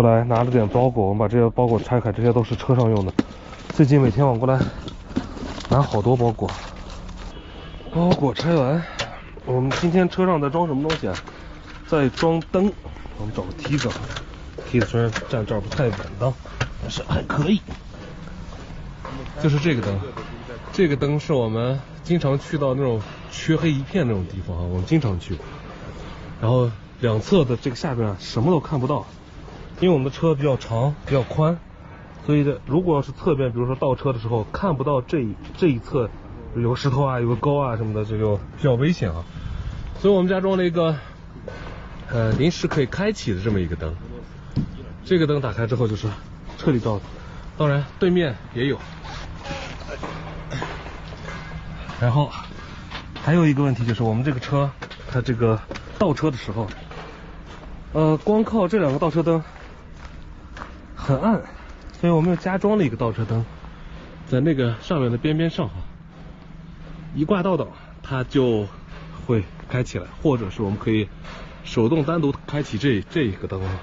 过来拿了点包裹，我们把这些包裹拆开，这些都是车上用的。最近每天往过来拿好多包裹。包裹拆完，我们今天车上在装什么东西啊？在装灯。我们找个梯子，梯子虽然站这儿不太稳当，但是还可以。就是这个灯，这个灯是我们经常去到那种黢黑一片那种地方啊，我们经常去。然后两侧的这个下边啊，什么都看不到，因为我们的车比较长比较宽，所以如果要是侧边，比如说倒车的时候看不到这一侧有个石头啊有个沟啊什么的，这就比较危险啊。所以我们家装了一个临时可以开启的这么一个灯。这个灯打开之后就是车里照的，当然对面也有。然后还有一个问题就是我们这个车它这个倒车的时候光靠这两个倒车灯很暗，所以我们又加装了一个倒车灯在那个上面的边边上哈，一挂倒它就会开起来，或者是我们可以手动单独开启这一个灯啊。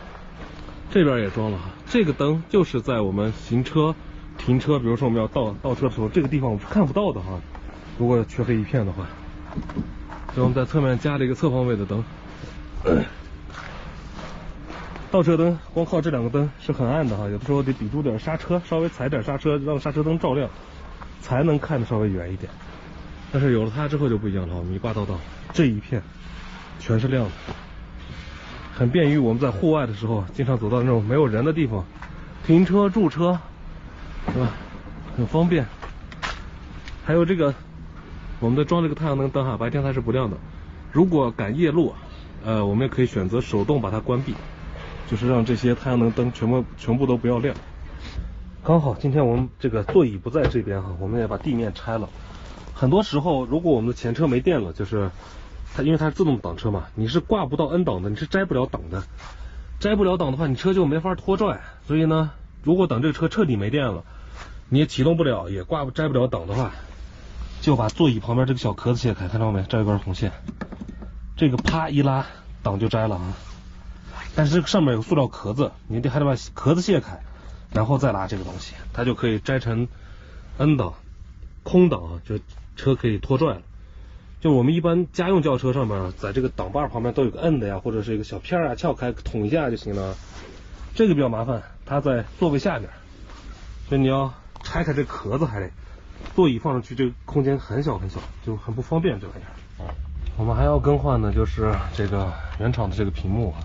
这边也装了哈，这个灯就是在我们行车停车，比如说我们要倒车的时候，这个地方我们是看不到的哈，如果黢黑一片的话。所以我们在侧面加了一个侧方位的灯。倒车灯光靠这两个灯是很暗的哈，有的时候得抵住点刹车，稍微踩点刹车，让刹车灯照亮，才能看得稍微远一点。但是有了它之后就不一样了，我们一挂倒这一片全是亮的，很便于我们在户外的时候经常走到那种没有人的地方停车驻车，对吧？很方便。还有这个我们的装这个太阳能灯哈，白天它是不亮的，如果赶夜路我们也可以选择手动把它关闭，就是让这些太阳能灯全部都不要亮。刚好今天我们这个座椅不在这边哈，我们也把地面拆了。很多时候如果我们的前车没电了，就是它因为它是自动挡车嘛，你是挂不到 N 档的，你是摘不了档的。摘不了档的话，你车就没法拖拽。所以呢，如果等这个车彻底没电了，你也启动不了，也摘不了档的话，就把座椅旁边这个小壳子卸开，看到没？这有一根红线，这个啪一拉，档就摘了啊。但是这个上面有个塑料壳子，你还得把壳子卸开，然后再拉这个东西，它就可以摘成 N 档、空档啊，就车可以拖拽了。就我们一般家用轿车上面，在这个挡把旁边都有个摁的呀，或者是一个小片啊，撬开捅一下就行了。这个比较麻烦，它在座位下面，所以你要拆开这壳子，还得座椅放上去，这个空间很小很小，就很不方便这玩意儿。我们还要更换的就是这个原厂的这个屏幕啊，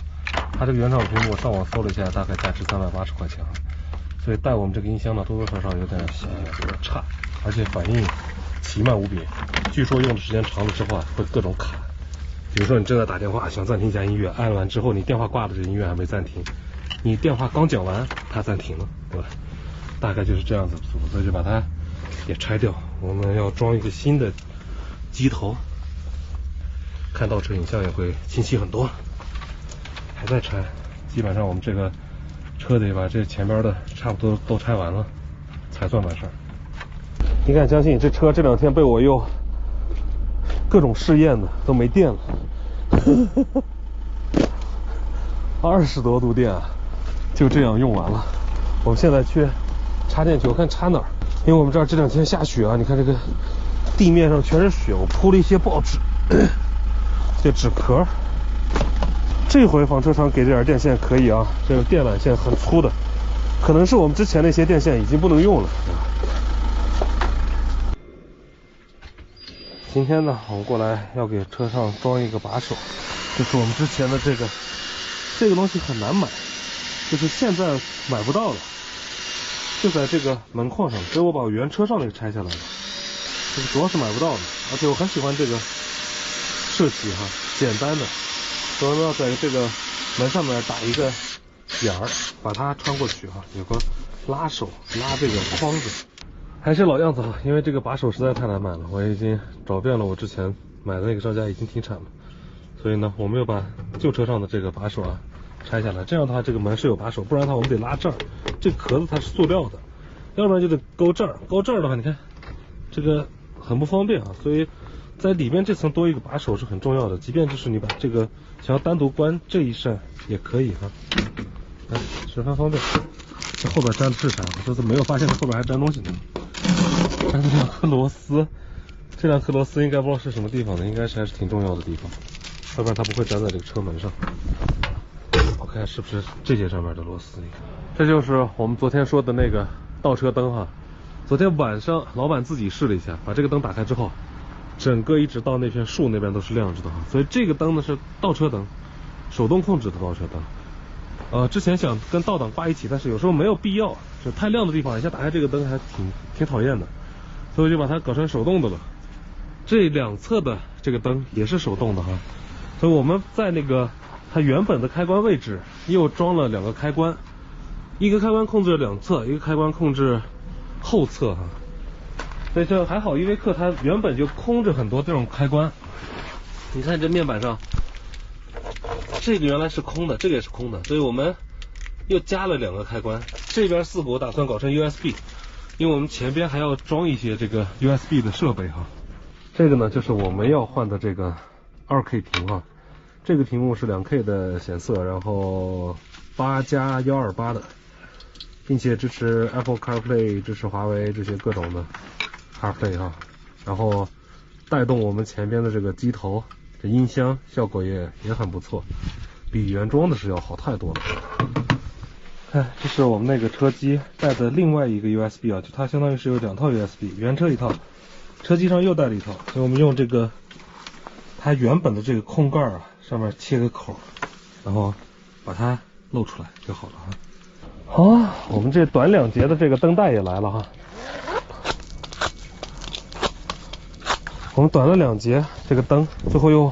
它这个原厂屏幕我上网搜了一下，大概价值380块钱啊，所以带我们这个音箱呢多多少少有点差，而且反应奇慢无比。据说用的时间长了之后啊，会各种卡。比如说你正在打电话，想暂停一下音乐，按完之后你电话挂了，这音乐还没暂停，你电话刚讲完，它暂停了，对吧？大概就是这样子，所以就把它也拆掉。我们要装一个新的机头，看倒车影像也会清晰很多。还在拆，基本上我们这个车得把这前边的差不多都拆完了，才算完事儿。你敢相信这车这2天被我又各种试验的都没电了，20多度电啊，就这样用完了。我们现在去插电去，我看插哪儿？因为我们这儿这2天下雪啊，你看这个地面上全是雪，我铺了一些报纸，这纸壳。这回房车厂给这点电线可以啊，这种电缆线很粗的，可能是我们之前那些电线已经不能用了。今天呢，我们过来要给车上装一个把手，就是我们之前的这个东西很难买，就是现在买不到了，就在这个门框上，所以我把我原车上那个拆下来了，这个主要是买不到的，而且我很喜欢这个设计哈，简单的，所以我们要在这个门上面打一个眼儿，把它穿过去哈，有个拉手拉这个框子。还是老样子哈，因为这个把手实在太难买了，我已经找遍了我之前买的那个商家已经停产了，所以呢，我们又把旧车上的这个把手啊拆下来，这样的话这个门是有把手，不然的话我们得拉这儿，这个壳子它是塑料的，要不然就得勾这儿，勾这儿的话你看这个很不方便啊，所以在里面这层多一个把手是很重要的，即便就是你把这个想要单独关这一扇也可以哈。十分方便。这后边粘的是啥？我这次没有发现它后边还粘东西呢。粘两颗螺丝，这两颗螺丝应该不知道是什么地方的，应该是还是挺重要的地方，要不然它不会粘在这个车门上。我看是不是这些上面的螺丝？你看，这就是我们昨天说的那个倒车灯哈。昨天晚上老板自己试了一下，把这个灯打开之后，整个一直到那片树那边都是亮着的哈。所以这个灯呢是倒车灯，手动控制的倒车灯。之前想跟倒档挂一起，但是有时候没有必要，就太亮的地方一下打开这个灯还挺讨厌的，所以我就把它搞成手动的了。这两侧的这个灯也是手动的哈，所以我们在那个它原本的开关位置又装了两个开关，一个开关控制两侧，一个开关控制后侧哈。所以这还好，因为克它原本就空着很多这种开关。你看这面板上。这个原来是空的，这个也是空的，所以我们又加了两个开关。这边4个我打算搞成 USB， 因为我们前边还要装一些这个 USB 的设备哈。这个呢就是我们要换的这个 2K 屏哈，这个屏幕是 2K 的显色，然后8+128的，并且支持 Apple CarPlay， 支持华为这些各种的 CarPlay 哈，然后带动我们前边的这个机头。这音箱效果也很不错，比原装的是要好太多了。看，这是我们那个车机带的另外一个 USB 啊，就它相当于是有两套 USB， 原车一套，车机上又带了一套，所以我们用这个它原本的这个空盖啊，上面切个口，然后把它露出来就好了哈。好，我们这短2节的这个灯带也来了哈。我们短了2节这个灯，最后又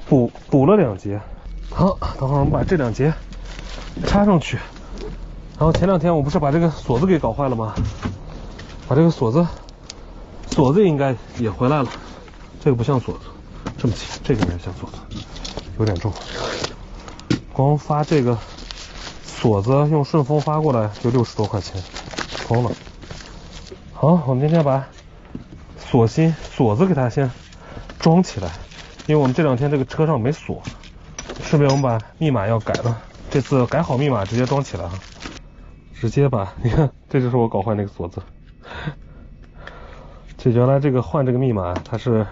补了2节。好，等会儿我们把这2节插上去。然后前2天我不是把这个锁子给搞坏了吗？把这个锁子应该也回来了。这个不像锁子，这么轻，这个应该像锁子，有点重。光发这个锁子用顺丰发过来就60多块钱，疯了。好，我们今天把锁子给它先装起来，因为我们这2天这个车上没锁，顺便我们把密码要改了，这次改好密码直接装起来哈，直接把，你看这就是我搞坏那个锁子，这原来这个换这个密码它是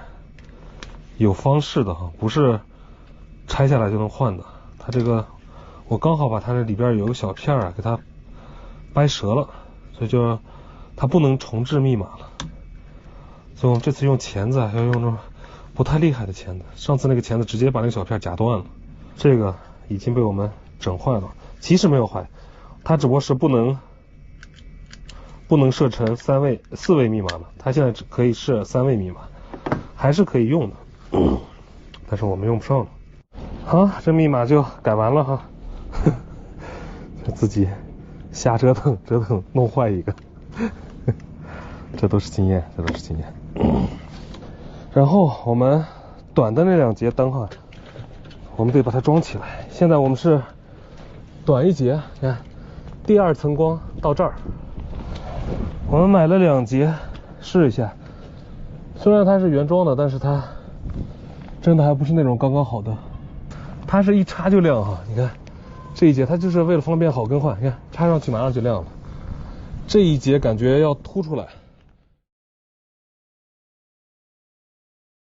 有方式的哈，不是拆下来就能换的，它这个我刚好把它这里边有个小片啊给它掰折了，所以就它不能重置密码了。所以我们这次用钳子要用这种不太厉害的钳子，上次那个钳子直接把那个小片夹断了，这个已经被我们整坏了。其实没有坏，它只不过是不能设成4位密码了，它现在只可以设3位密码，还是可以用的，但是我们用不上了。好，这密码就改完了哈，就自己瞎折腾弄坏一个，这都是经验。然后我们短的那2节灯哈，我们得把它装起来。现在我们是短1节，你看第2层光到这儿，我们买了2节试一下。虽然它是原装的，但是它真的还不是那种刚刚好的，它是一插就亮哈。你看这一节它就是为了方便好更换，你看插上去马上就亮了。这一节感觉要凸出来，